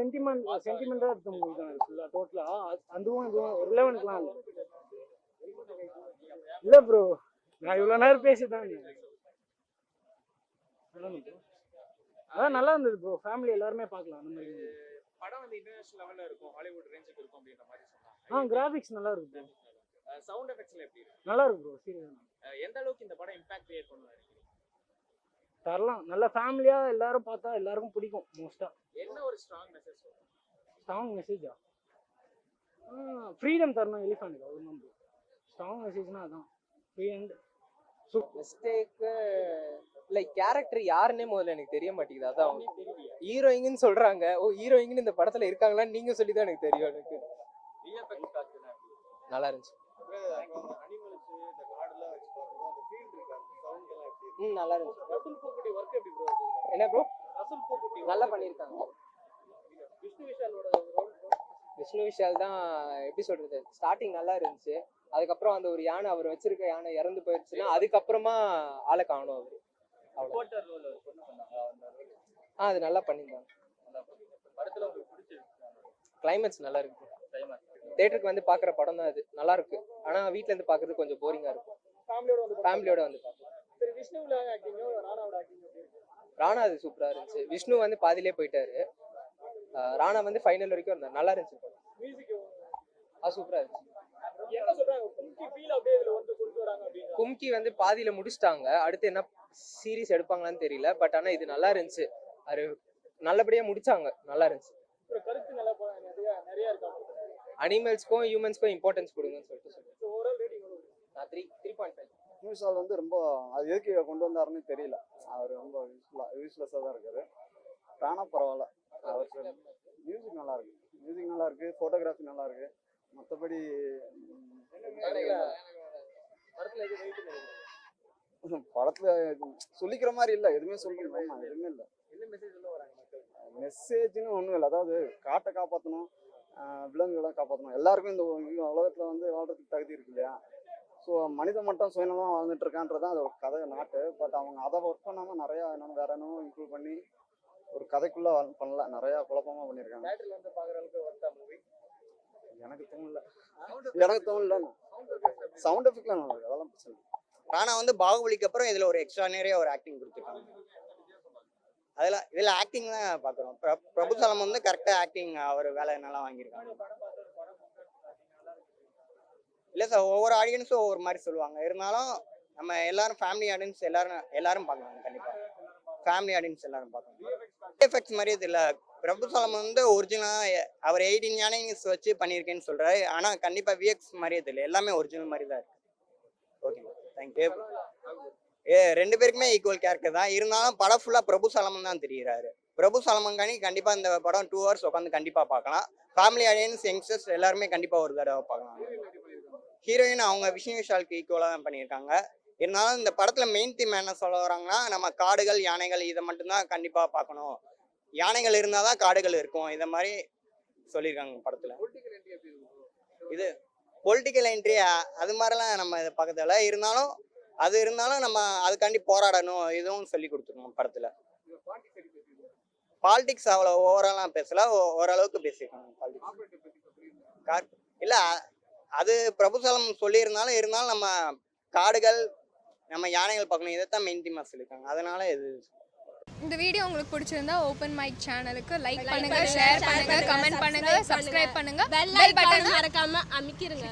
சென்டிமெண்டா இருக்க மூவி தான் ஃபுல்லா டோட்டலா. அதுவும் இதுவும் ரிலவெண்ட்லாம் இல்ல ப்ரோ. நான் இவ்வளவு நேரம் பேசிதான் அதான் நல்லா இருந்தது ப்ரோ. ஃபேமிலி எல்லாருமே பார்க்கலாம் அந்த மாதிரி. படம் வந்து இன்டர்நேஷனல் லெவல்ல இருக்கும், ஹாலிவுட் ரேஞ்சுக்கு இருக்கும் அப்படின்ற மாதிரி சொன்னாங்க. கிராபிக்ஸ் நல்லா இருக்கு ப்ரோ. சவுண்ட் எஃபெக்ட்ஸ்ல எப்படி இருக்கு? நல்லா இருக்கு ப்ரோ. சீரியஸா எந்த அளவுக்கு இந்த படம் இம்பாக்ட் கிரியேட் பண்ணுவாரு? தரலாம். நல்ல ஃபேமிலியா எல்லாரும் பார்த்தா எல்லாருக்கும் பிடிக்கும் மோஸ்டா. என்ன ஒரு ஸ்ட்ராங் மெசேஜ்? ஸ்ட்ராங் மெசேஜா? ஃப்ரீடம் தரணும் எலிஃபண்ட்க்கு. அவ்வளவுதான் ப்ரோ. ஸ்ட்ராங் மெசேஜ்னா அதான் free and mistake like character யாருன்னே முதல்ல எனக்கு தெரிய மாட்டேங்குது. அதான் ஹீரோயின்னு சொல்றாங்க. ஓ ஹீரோயின்னு இந்த படத்துல இருக்காங்களான்னு நீங்க சொல்லி தான் எனக்கு தெரியும். எனக்கு நல்லா இருந்துச்சு. நல்லா இருந்துச்சு. என்ன ப்ரோ நல்லா பண்ணியிருக்காங்க. விஷ்ணு விஷால் தான் எப்படி சொல்றது, ஸ்டார்டிங் நல்லா இருந்துச்சு. அதுக்கப்புறம் அந்த ஒரு யானை, அவர் வச்சிருக்க யானை இறந்து போயிடுச்சுன்னா அதுக்கப்புறமா ஆளை காணும் அவரு. அது நல்லா பண்ணியிருந்தாங்க. கிளைமேக்ஸ் நல்லா இருக்கு. தியேட்டருக்கு வந்து பாக்குற படம் தான் அது. நல்லா இருக்கு. ஆனா வீட்ல இருந்து பாக்குறது கொஞ்சம் போரிங்கா இருக்கும். ஃபேமிலியோட வந்து பார்க்கலாம். ராணா அது சூப்பரா இருந்துச்சு. விஷ்ணு வந்து பாதியிலே போயிட்டாரு. ராணா வந்து ஃபைனல் வரைக்கும் இருந்தார். நல்லா இருந்துச்சு. அது சூப்பரா இருந்துச்சு. கும்கி வந்து பாதியில முடிச்சிட்டாங்க. அடுத்து என்ன சீரீஸ் எடுப்பாங்களான்னு தெரியல. பட் ஆனா இது நல்லா இருந்துச்சு. அது நல்லபடியா முடிச்சாங்க. நல்லா இருந்துச்சு. அனிமல்ஸ்க்கும் ஹியூமன்ஸ்க்கும் இம்பார்ட்டன்ஸ் கொடுங்கன்னு சொல்லிட்டு நான் 3.5. விஷால் வந்து ரொம்ப அது எதுக்கு கொண்டு வந்தாருன்னு தெரியல. அவர் ரொம்ப யூஸ்லெஸ்ஸாக தான் இருக்காரு. ராணா பரவாயில்ல. அவர் மியூசிக் நல்லா இருக்கு. ஃபோட்டோகிராஃபி நல்லா இருக்கு. மற்றபடி படத்துல சொல்லிக்கிற மாதிரி இல்லை. எதுவுமே சொல்லணும் எதுவுமே இல்லை. மெசேஜ்னு ஒன்றும் இல்லை. அதாவது காட்டை காப்பாற்றணும், விலங்குகளை காப்பாற்றணும். எல்லாருக்கும் இந்த உலகத்தில் வந்து வாழ்றதுக்கு தகுதி இருக்கு இல்லையா? ஸோ மனிதன் மட்டும் சுயநலமாக வாழ்ந்துட்டு இருக்கான்றதான் அது ஒரு கதை நாட்டு. பட் அவங்க அதை ஒர்க் பண்ணாமல் நிறையா என்னென்ன வேற என்னவோ இன்க்ளூட் பண்ணி ஒரு கதைக்குள்ளே பண்ணல. நிறையா குழப்பமாக பண்ணியிருக்காங்க. எனக்கு தோணல. சவுண்ட் எஃபெக்ட்லாம் நல்லா இருக்கு. அதெல்லாம் பிரச்சனை. ராணா வந்து பாகுபலிக்கு அப்புறம் இதில் ஒரு எக்ஸ்ட்ரானரியாக ஒரு ஆக்டிங் கொடுத்துருக்காங்க. இதில் ஆக்டிங் தான் பார்க்குறோம். பிரபுசலம் வந்து கரெக்டாக ஆக்டிங் அவர் வேலை நல்லா வாங்கியிருக்காங்க. இல்லை சார், ஒவ்வொரு ஆடியன்ஸும் ஒவ்வொரு மாதிரி சொல்லுவாங்க. இருந்தாலும் நம்ம எல்லாரும் ஃபேமிலி ஆடியன்ஸ் எல்லாரும் பார்க்கலாம். கண்டிப்பாக ஃபேமிலி ஆடியன்ஸ் எல்லாரும் பார்க்கலாம். எஃபெக்ட்ஸ் மாதிரி இது இல்லை. பிரபுசலம் வந்து ஒரிஜினலாக அவர் 18 யானைஸ் வச்சு பண்ணியிருக்கேன்னு சொல்கிறாரு. ஆனால் கண்டிப்பாக விஎக்ஸ் மாதிரி இது இல்லை. எல்லாமே ஒரிஜினல் மாதிரி தான் இருக்குது. ஓகேங்க, தேங்க்யூ. ரெண்டு பேருக்குமே ஈக்குவல் கேரக்டர் தான். இருந்தாலும் படம் ஃபுல்லாக பிரபு சலமன் தான் தெரிகிறாரு. பிரபு சலமன்கானி கண்டிப்பாக இந்த படம் 2 hours உட்காந்து கண்டிப்பாக பார்க்கலாம். ஃபேமிலி ஆடியன்ஸ், யங்ஸ்டர்ஸ் எல்லாருமே கண்டிப்பாக ஒரு தடவை பார்க்கலாம். ஹீரோயின் அவங்க விஷ்ணு விஷாலுக்கு ஈக்குவலாக தான் பண்ணியிருக்காங்க. இருந்தாலும் இந்த படத்தில் மெயின் தீம் என்ன சொல்ல வராங்கன்னா, நம்ம காடுகள், யானைகள் இதை மட்டும்தான் கண்டிப்பாக பார்க்கணும். யானைகள் இருந்தால் தான் காடுகள் இருக்கும். இதை மாதிரி சொல்லியிருக்காங்க படத்தில். இது பொலிட்டிக்கல் என்ட்ரி அது மாதிரிலாம் நம்ம இதை பார்க்க தேவை. இருந்தாலும் நம்ம அதுக்காண்டி போராடணும் இதுவும் சொல்லி கொடுத்துருக்கோம் படத்தில். பாலிடிக்ஸ் அவ்வளோ ஓவராலாக பேசல, ஓரளவுக்கு பேசியிருக்காங்க. பாலிடிக்ஸ் இல்லை, அது பிரபுசலம் இருந்தாலும் நம்ம காடுகள், நம்ம யானைகள் பார்க்கணும். இதைத்தான் மெயின் தீமாக சொல்லியிருக்காங்க. அதனால இது. இந்த வீடியோ உங்களுக்கு பிடிச்சிருந்தா ஓப்பன் மைக் சேனலுக்கு லைக் பண்ணுங்க, ஷேர் பண்ணுங்க, கமெண்ட் பண்ணுங்க, சப்ஸ்கிரைப் பண்ணுங்க, பெல் பட்டன் மறக்காம அமுக்கிருங்க.